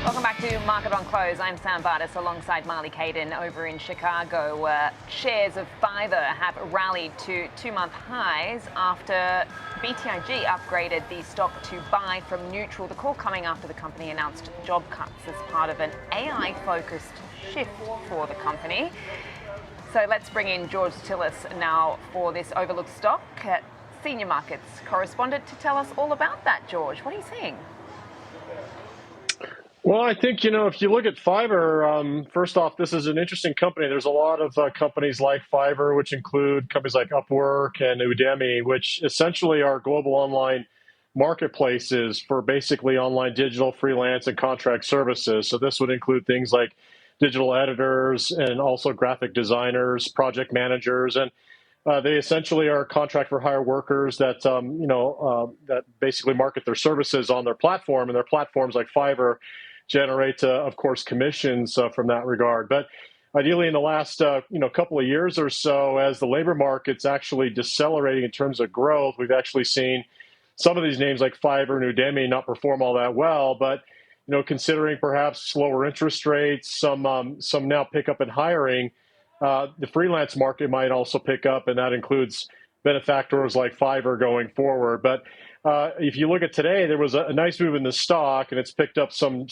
Welcome back to Market on Close. I'm Sam Bardis alongside Marley Caden over in Chicago. Shares of Fiverr have rallied to two-month highs after BTIG upgraded the stock to buy from neutral. The call coming after the company announced job cuts as part of an AI-focused shift for the company. So let's bring in George Tsilis now for this overlooked stock, senior markets correspondent, to tell us all about that. George, what are you seeing? Well, I think, if you look at Fiverr, first off, this is an interesting company. There's a lot of companies like Fiverr, which include companies like Upwork and Udemy, which essentially are global online marketplaces for basically online digital freelance and contract services. So this would include things like digital editors and also graphic designers, project managers, and they essentially are contract for hire workers that, that basically market their services on their platform, and their platforms like Fiverr generate, of course, commissions from that regard. But ideally, in the last, couple of years or so, as the labor market's actually decelerating in terms of growth, we've actually seen some of these names like Fiverr and Udemy not perform all that well. But considering perhaps slower interest rates, some now pick up in hiring, the freelance market might also pick up, and that includes benefactors like Fiverr going forward. But if you look at today, there was a nice move in the stock, and it's picked up some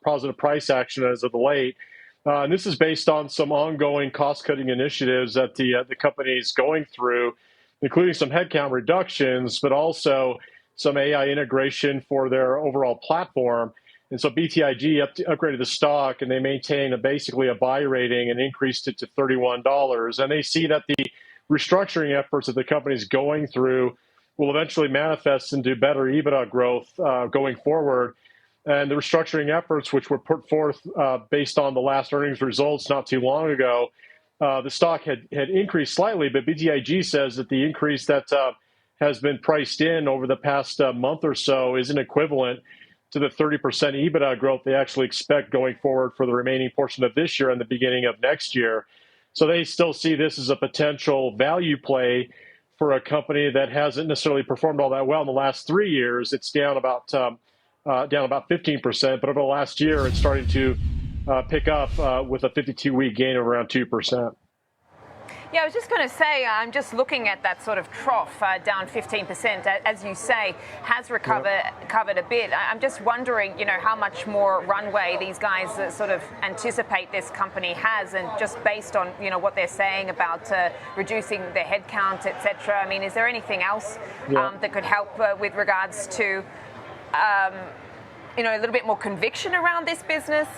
positive price action as of late. And this is based on some ongoing cost-cutting initiatives that the company is going through, including some headcount reductions, but also some AI integration for their overall platform. And so BTIG upgraded the stock, and they maintain basically a buy rating and increased it to $31. And they see that the restructuring efforts that the company is going through will eventually manifest into better EBITDA growth going forward. And the restructuring efforts, which were put forth based on the last earnings results not too long ago, the stock had increased slightly, but BTIG says that the increase that has been priced in over the past month or so isn't equivalent to the 30% EBITDA growth they actually expect going forward for the remaining portion of this year and the beginning of next year. So they still see this as a potential value play for a company that hasn't necessarily performed all that well in the last 3 years. It's down about 15%, but over the last year, it's starting to pick up with a 52-week gain of around 2%. Yeah, I was just going to say, I'm just looking at that sort of trough down 15%, as you say, has recovered a bit. I'm just wondering, how much more runway these guys sort of anticipate this company has, and just based on, what they're saying about reducing their headcount, etc. I mean, is there anything else that could help with regards to, a little bit more conviction around this business?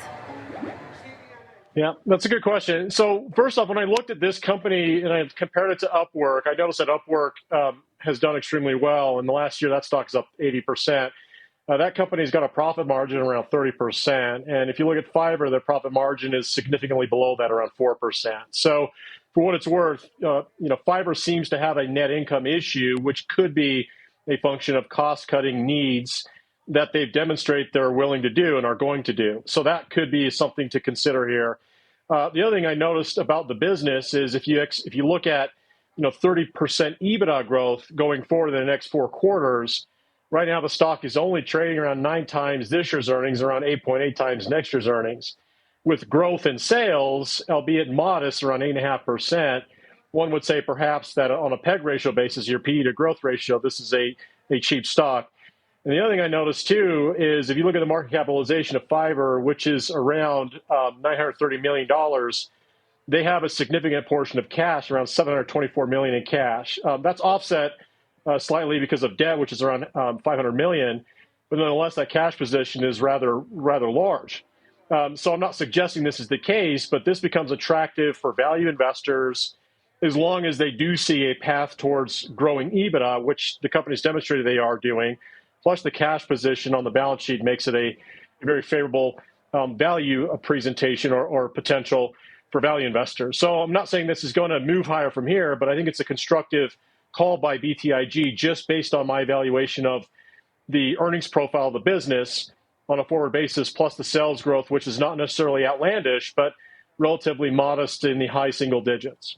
Yeah, that's a good question. So first off, when I looked at this company and I compared it to Upwork, I noticed that Upwork has done extremely well. In the last year, that stock is up 80%. That company's got a profit margin around 30%. And if you look at Fiverr, their profit margin is significantly below that, around 4%. So for what it's worth, Fiverr seems to have a net income issue, which could be a function of cost-cutting needs that they've demonstrated they're willing to do and are going to do. So that could be something to consider here. The other thing I noticed about the business is if you look at 30% EBITDA growth going forward in the next 4 quarters, right now the stock is only trading around 9 times this year's earnings, around 8.8 times next year's earnings. With growth in sales, albeit modest, around 8.5%, one would say perhaps that on a PEG ratio basis, your PE to growth ratio, this is a cheap stock. And the other thing I noticed, too, is if you look at the market capitalization of Fiverr, which is around $930 million, they have a significant portion of cash, around $724 million in cash. That's offset slightly because of debt, which is around $500 million. But nonetheless, that cash position is rather large. So I'm not suggesting this is the case, but this becomes attractive for value investors as long as they do see a path towards growing EBITDA, which the company's demonstrated they are doing. Plus, the cash position on the balance sheet makes it a very favorable value presentation or potential for value investors. So I'm not saying this is going to move higher from here, but I think it's a constructive call by BTIG just based on my evaluation of the earnings profile of the business on a forward basis, plus the sales growth, which is not necessarily outlandish, but relatively modest in the high single digits.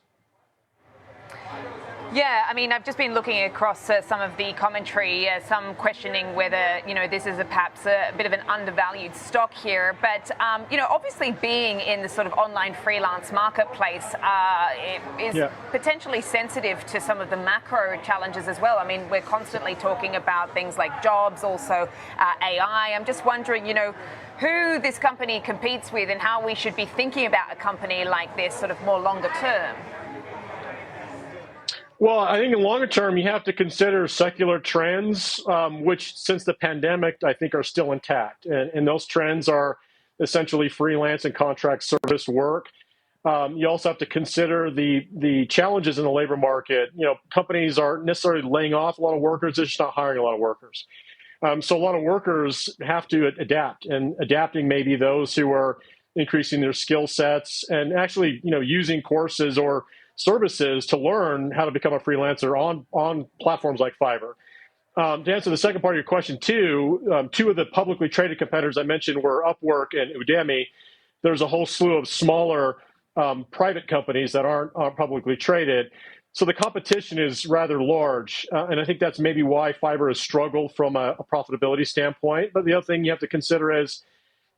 Yeah, I mean, I've just been looking across some of the commentary, some questioning whether, this is perhaps a bit of an undervalued stock here. But, obviously being in the sort of online freelance marketplace it is potentially sensitive to some of the macro challenges as well. I mean, we're constantly talking about things like jobs, also AI. I'm just wondering, who this company competes with and how we should be thinking about a company like this sort of more longer term. Well, I think in longer term, you have to consider secular trends, which since the pandemic, I think are still intact. And those trends are essentially freelance and contract service work. You also have to consider the challenges in the labor market. Companies aren't necessarily laying off a lot of workers, they're just not hiring a lot of workers. So a lot of workers have to adapt, and adapting maybe those who are increasing their skill sets and actually, using courses or services to learn how to become a freelancer on platforms like Fiverr. To answer the second part of your question, too, two of the publicly traded competitors I mentioned were Upwork and Udemy. There's a whole slew of smaller private companies that aren't publicly traded. So the competition is rather large, and I think that's maybe why Fiverr has struggled from a profitability standpoint. But the other thing you have to consider is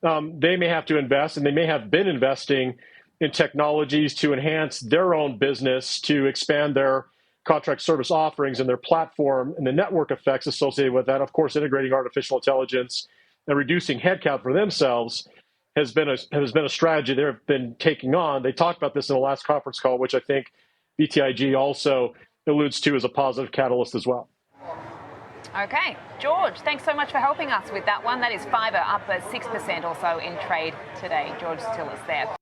they may have to invest, and they may have been investing in technologies to enhance their own business, to expand their contract service offerings and their platform, and the network effects associated with that. Of course, integrating artificial intelligence and reducing headcount for themselves has been a strategy they've been taking on. They talked about this in the last conference call, which I think BTIG also alludes to as a positive catalyst as well. Okay, George, thanks so much for helping us with that one. That is Fiverr up 6% or so in trade today. George Tsilis there.